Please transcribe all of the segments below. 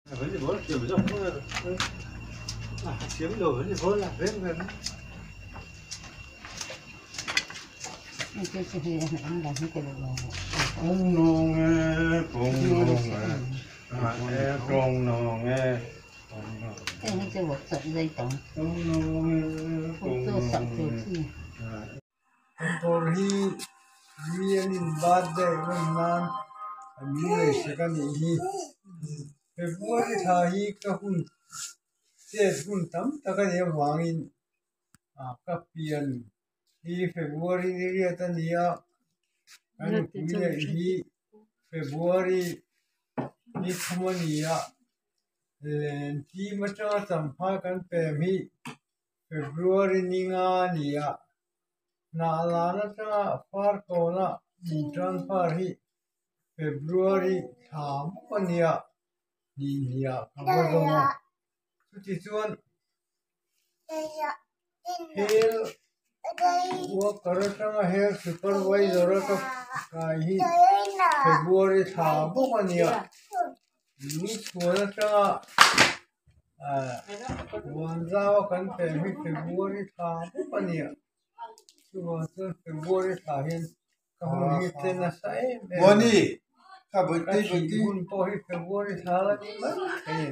Vẫn thì bố kiểu trong chiếm đồ vẫn thì bố là hết rồi đấy. Ông nô nghe, cùng nô nghe, con nô nghe. Cái nó cho một sợi dây tổng. Ông nô nghe, cùng nô nghe. Tôi hi, miền Bắc đây vẫn nan, miền sẽ cái gì? February tha hi ka hun se hun tam taka ne wangin ka pian hi February ni ria ta nia kan puile hi February ni thumania len ti mata champha kan pe mi February ni nga nia na la na ta far ko na ni tran far hi February tham pania ni nia ka ba Suci cuan hair worker tanga hair supervisor ka kai February tha bokania ni chuan tanga wanzawa kan pe mi February tha bokania chuan February tha hin ka hun hi tena sai Wani ka bai ka te chi hun po hi February tha la ni ma ken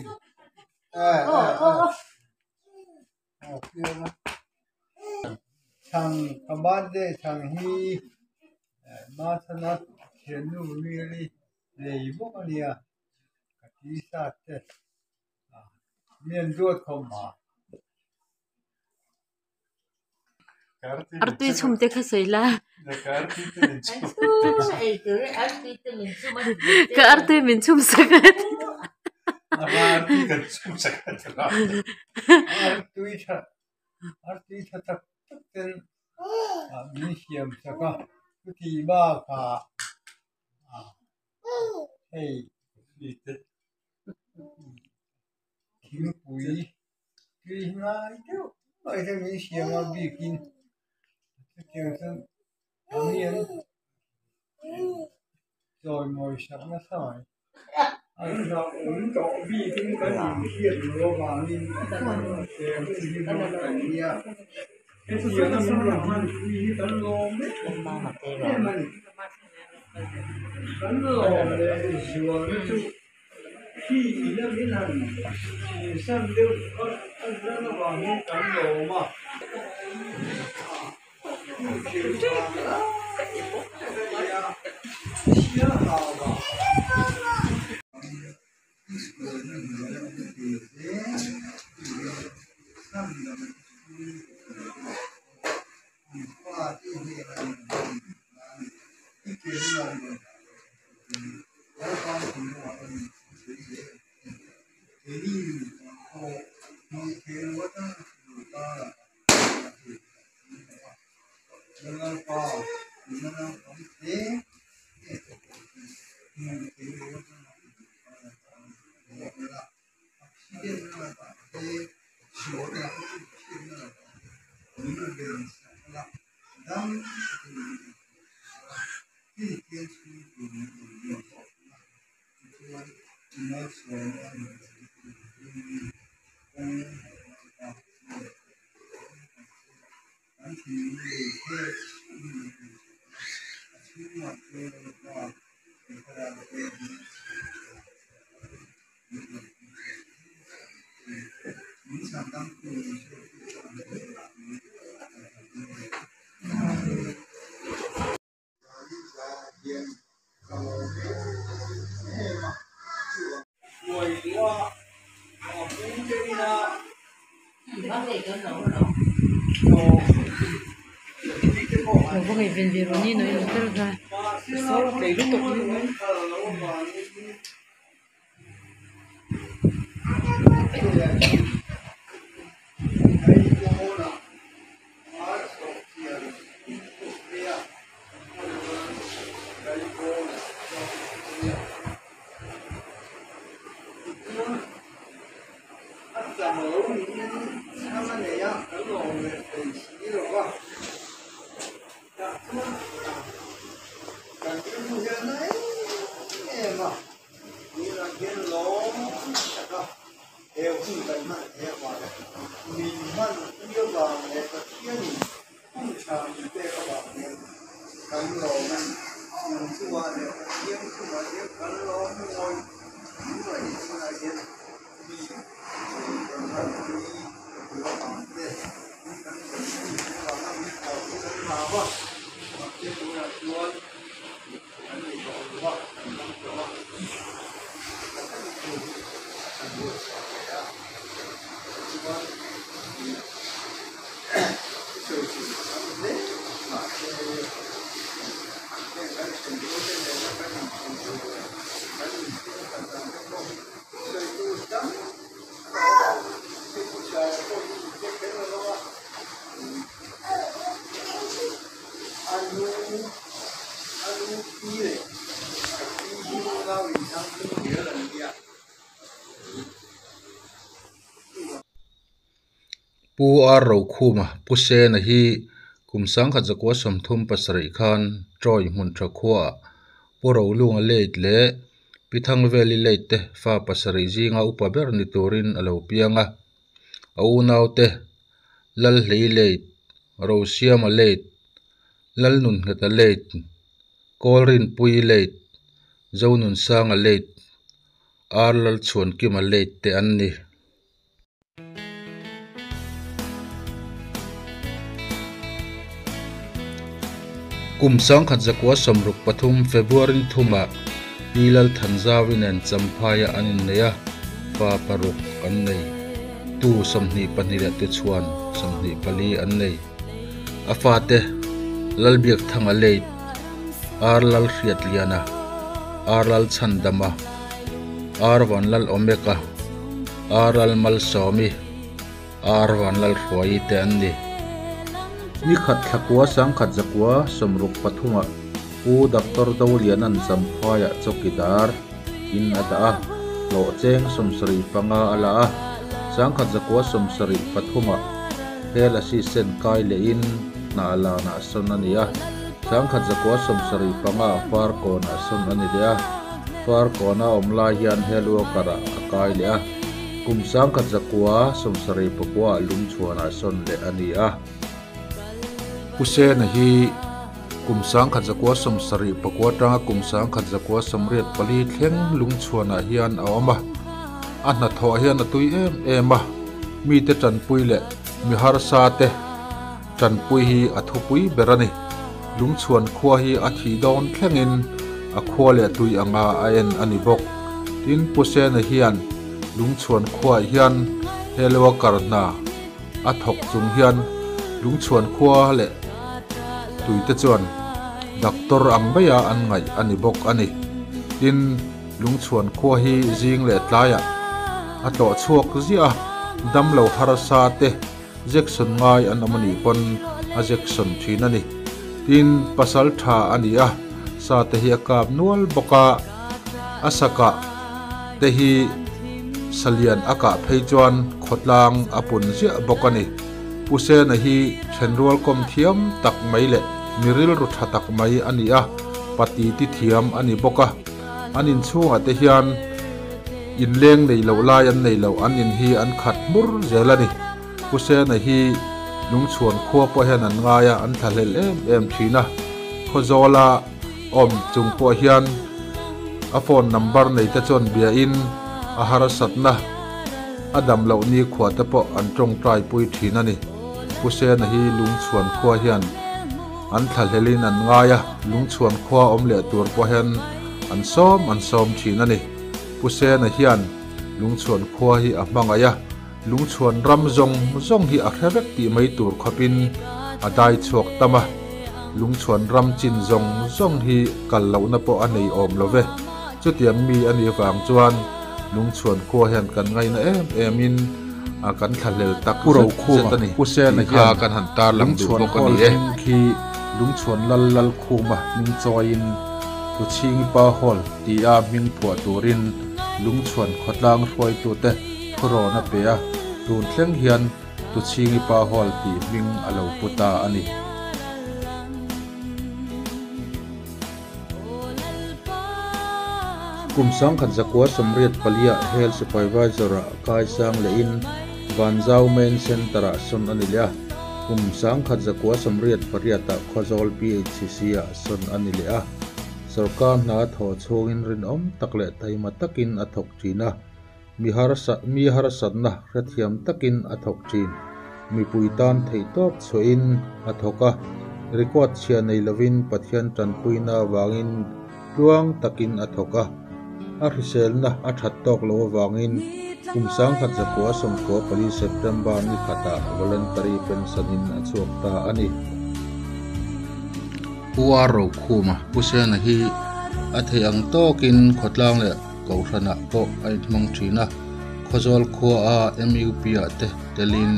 thằng thằng bạn đây thằng hi mà thằng nó hiện nu really lấy bốc anh à cái gì sát thế miền ruột không mà Artui chum te kha soila. Ka artui min chum sakat. artui thật thật tên mình hiểm sao cả cái gì ba cả hey kiếm quý quý ngay chứ bây giờ mình hiểm mà bị kín cái kiểu thân miền rồi ngồi sắm nó sỏi anh ra uống cọ bị cái hiểm rồi mà mình xem cái gì mà cái gì cái gì nó muốn làm ăn quý tấn lom đấy tấn lom để sửa nó chú khi nó biết làm xem đều anh ra nó vào những tấn lom mà Vou revender o Nino e não quero dar. Só o peixe tô Hãy subscribe cho kênh Ghiền Mì Gõ để không bỏ lỡ những video hấp dẫn. เอวขึ้นกันมาเอวว่ามีมันเยอะกว่าเนี่ยก็เที่ยงผู้ชายเด็กก็บอกเนี่ยกันรอมันมันชื่อว่าเนี่ยเที่ยงชื่อว่าเนี่ยกันรอมวยด้วยชื่อว่าเนี่ยมีคนทำมีหรือว่าต่างเนี่ยมีกันมีว่ามันมีเอาที่กันมาว่าเที่ยงตัวล้วนอันนี้ก็ว่าอันนั้นก็ว่าปูอาเราคูมาปุเซนะฮีกุมสังขจักวสมทุมปัสริคันจอยมุนทรขวาปูเราลุงเลดเละพิทังเวลิเลตเตฟ้าปัสริจีงาอุปเบรนิตูรินอลาเปียงะเอานาวเตลัลลีเลดเราเซียมาเลดลัลนุนเฮตเลดกอรินปุยเลดเจ้านุนสางเลดอาร์ลัลชวนกิมาเลดเตอันนี้กุมสังขัดจักวสมรุกปฐุมเฟบรุรินทุมาปีลัลทันซาวินันจำพายอันนี้เนียฟ้าปรุกอันนี้ตูสมนีปนิเรตุชวนสมนีปลีอันนี้อาฟาเตลัลเบียกทั้งอเลดอาร์ลัลเรียดเลียนาอาร์ลัลชันดามาอาร์วันลัลโอเมกาอาร์ลัลมัลซอมีอาร์วันลัลฟอยเตอันนี้นี่ขัดขักว่าสังขัดจักว่าสมรุกปฐุมะผู้ดักตอร์ดาวเลียนันจำพายจกิดาร์อินอัตอาโลเจงสมสรีปังอาลาสังขัดจักว่าสมสรีปฐุมะเฮลสิเซนกายเลอินนาลานาสนันยาสังขัดจักว่าสมสรีปังอาฟาร์โกนาสนันเดียฟาร์โกนาอมลายันเฮลัวกระกายเลกุมสังขัดจักว่าสมสรีปกว่าลุงชวนาสนเลอันนี้อุเซนฮีกุมสังขัดจักว่าสมสรีปกว่าตรังกุมสังขัดจักว่าสมเรียดปลีเข่งลุงชวนเฮียนเอามาอันนัททอเฮียนตุยเอ็มมีแต่จันปุยเละมีฮาร์ซาเตจันปุยฮีอัทุปุยเบรนีลุงชวนขัวฮีอัฐิดอนเข่งอินอัขัวเละตุยอังอาเอ็นอันิบกดินปุเซนเฮียนลุงชวนขัวเฮียนเฮลวการนาอัทกจุงเฮียนลุงชวนขัวเละตุยตะจวนดักตอร์อังเบียอันไงอันนี้บกอันนี้ดินลุงชวนขัวฮีจิงเละตายอัตโตชวกเสียดำเหลาฮาร์ซาเตเจ็กสันไงอันอมันนี้ปนอาเจ็กสันทีนั่นนี่ดินปัสสัลธาอันนี้ซาเตฮีกาบนวลบกาอาสกะเตฮีสเลียนอากาศเพยจวนขดลางอปุนเสียบกอันนี้ผู้เสนฮีเชนรัวคอมเทียมตักไม่เละมิริลรุทตักไม่อันนี้ปฏิทิเทียมอันนี้บกอันนี้ช่วงเตฮียนอินเลี้ยงในเหล่าลายันในเหล่าอันอินฮีอันขัดมุรเจลานีผู้เสนฮีลุงชวนขัวปะเฮนันงายอันทะเลเอ็มทีนะขจอลาอมจุงปะเฮียนอโฟนนัมเบอร์ในตะจนเบียอินอาหารสัตนะอดัมเหล่านี้ขวดตะปะอันตรงใจปุยทีนั่นนี่ผู้เสนฮีลุงชวนขัวเฮียนอันทะเลลินันงายลุงชวนขัวอมเละตัวปะเฮนอันซ้อมทีนั่นนี่ผู้เสนเฮียนลุงชวนขัวฮีอับบังอายะลุงชวนรำจงฮีอักเรกตีไม่ตัวขบินอได้ชวกตามะลุงชวนรำจินจงฮีกัลเหล่านับอันนี้อมละเวจุดยังมีอันนี้ฝังจวนลุงชวนขัวเฮียนกันไงนะเอ็มินอากันทะเลตักผู้เราคู่มาผู้เสนเฮียนกันหันตาลุงชวนขัวฮีลุงชวนลัลคู่มามิงจอยนตุชิงปาฮอลตีอามิงผัวตูรินลุงชวนขดลางรวยตัวเตะพรอนับเปียตูนเลี้ยงเฮียนตุชิงปาฮอลตีมิงอลาวปุตาอันนี้ kum sang khat zakwa somriat palia health supervisor kai sang le in vanzau main center son anilia kum sang khat zakwa somriat pariata khozol phcc son anilia sarkar na tho chungin rin om takle taima takin athok china mi harasat na rathiam takin athok chin mi puitan theitop choin athoka record chia nei lovin pathian tanpuina wangin luang takin athoka arisel na athat tok lo wangin kumsang khat zakwa somko pali September ni khata voluntary pensionin achuakta ani uaro khuma pusena hi atheiang tokin khotlang le kohrana po ai thmang thina khozol khua a MUP ate telin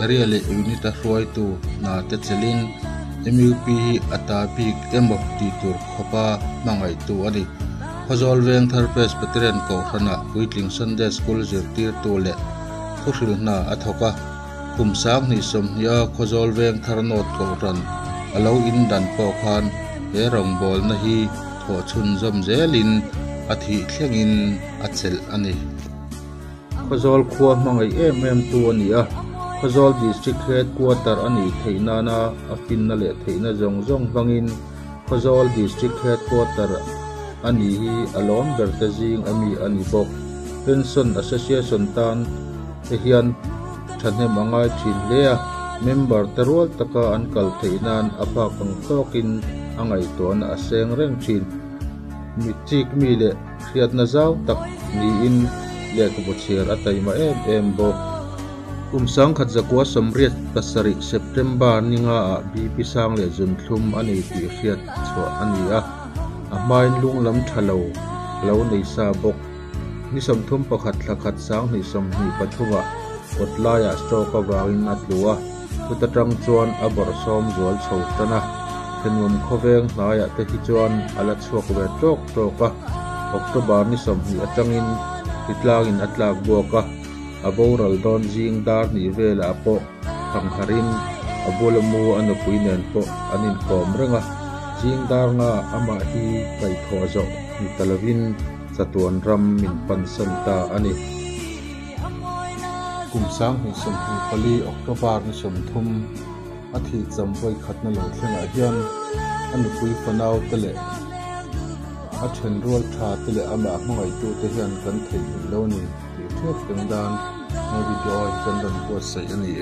ariale unita roi tu na te chelin MUP ata big emo ti tur khopa mangai tu ani khozol veng thar presbyterian kohrana puitling Sunday school zirtir tu le khohril na athoka kumsang ni somhia khozol veng thar not kohran alo in dan po khan he rong bol na hi tho chun zom zelin athi thlengin achel ani khozol khua mangai em tu ani a khozol district headquarter ani theina na afin na le theina zong bangin khozol district headquarter ani hi alon bertazing ami ani bok pension association tan hian thanhe mangai thin le a member terwal taka ankal theinan apa pang tokin angai ton aseng reng thin mi chik mi le khiat na zaw tak ni in le ko bochiar atai ma em bo kumsang khat zakwa somriat pasari September ninga a BP sang le jun thlum ani ti khiat chho ani a amain lunglam thalo lo nei sa bok ni somthum pakhat thakhat sang ni som ni pathuma otlaya stroka wangin atlua putatang chuan abor som zual chhotana thenum khoveng hnaya te hi chuan ala chuak ve tok October ni som ni atangin titlangin atlak boka aboral don jing dar ni vela po thangharin abolamu anu puinen po anin kom renga jing dar nga ama hi kai thozo ni talavin chatuan ram min pansanta ani kumsang ni som hi pali October ni som thum athi chamboi khatna lo thlenga hian anu pui fanau tele a then rol tha tele ama hmangai tu te hian kan thei lo ni ti thek tengdan na video kan dan ko sai ani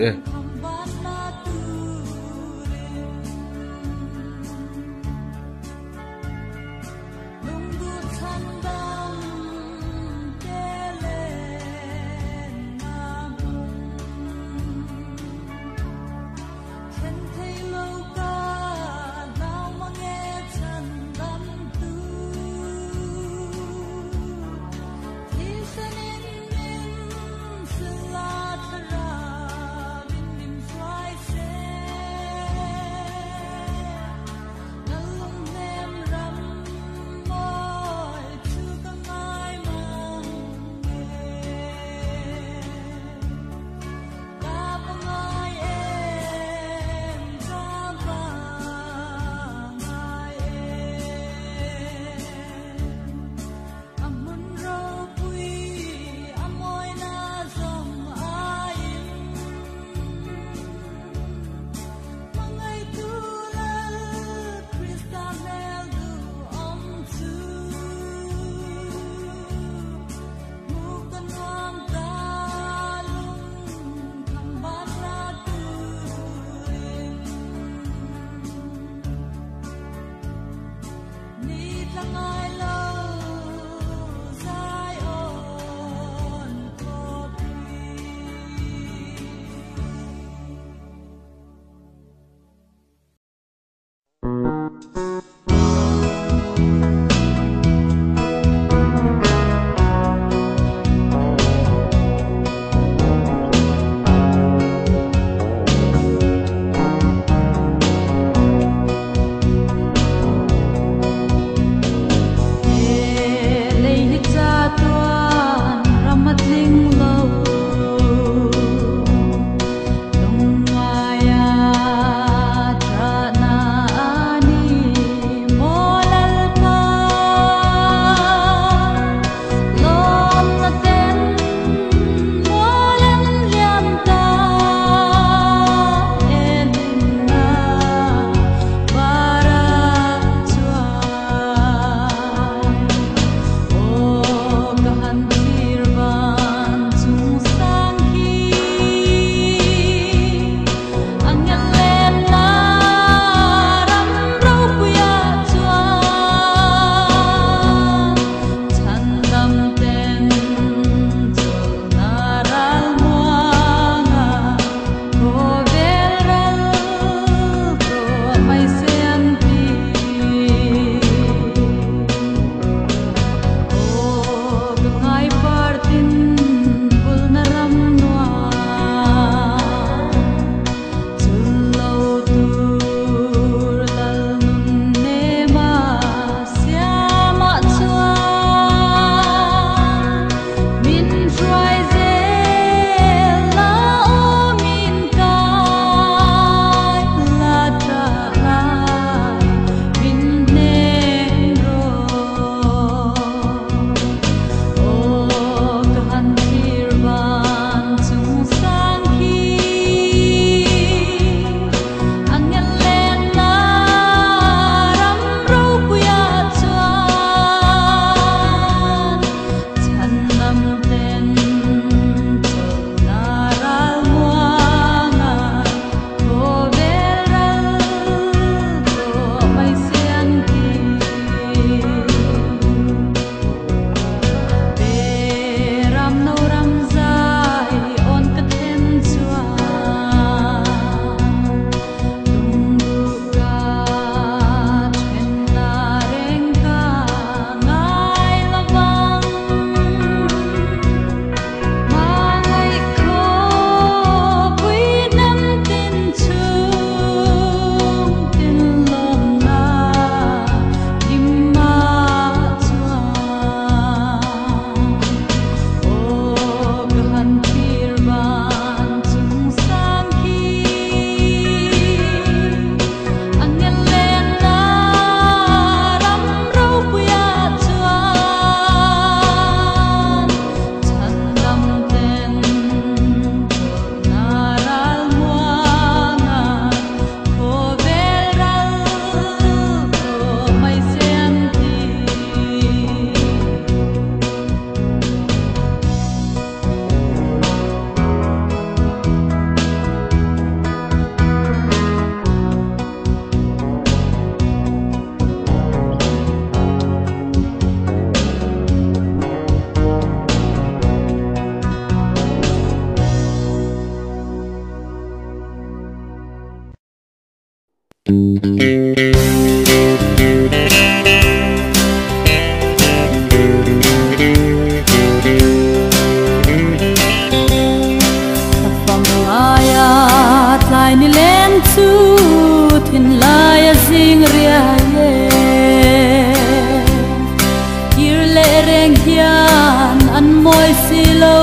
reng hian an moi si lo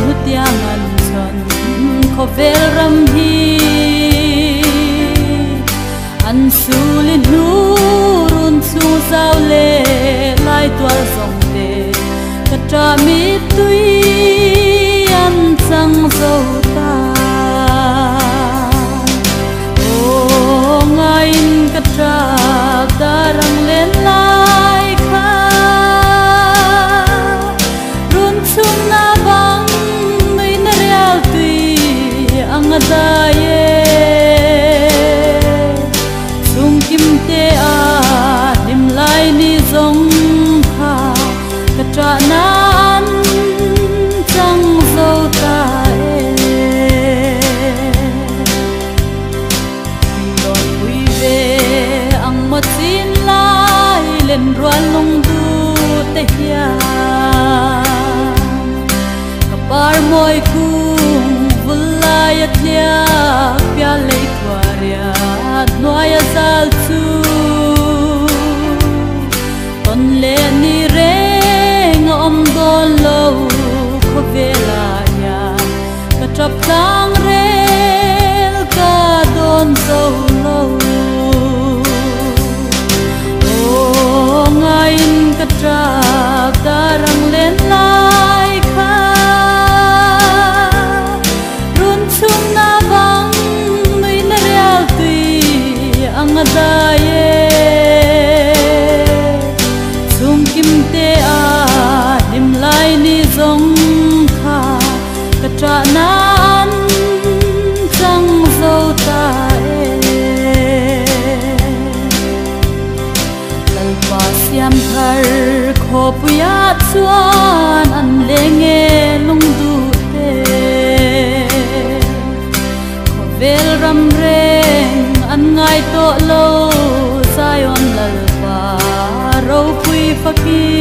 nu tiang an chon kho vel ram hi an sulin nu run chu zau le lai twal song te ka tra mi tui an chang zo ta o ngain ka tra darang len lai kha run chu na bang nui na real tui ang da ye chung kim te a nim lai ni zong kha ka tra na an chang zo ta lon ui ve ang ma chin lai len ruan long du te hian ka par moi kung vulai atlia pya lei kwaria noya zal chu ton le ni reng om don lo kho vela ya ka trap tang rel ka don zo lo o ngain ka trap darang len lai kha run chung na bang nui na real tui ang da ye chung kim te a nim lai ni zong kha ka tra na an chang zo ta lal pa siam thar kho puya chuan an lenge lung du te kho vel ram reng an ngai to lo sai on lal pa ro pui fakir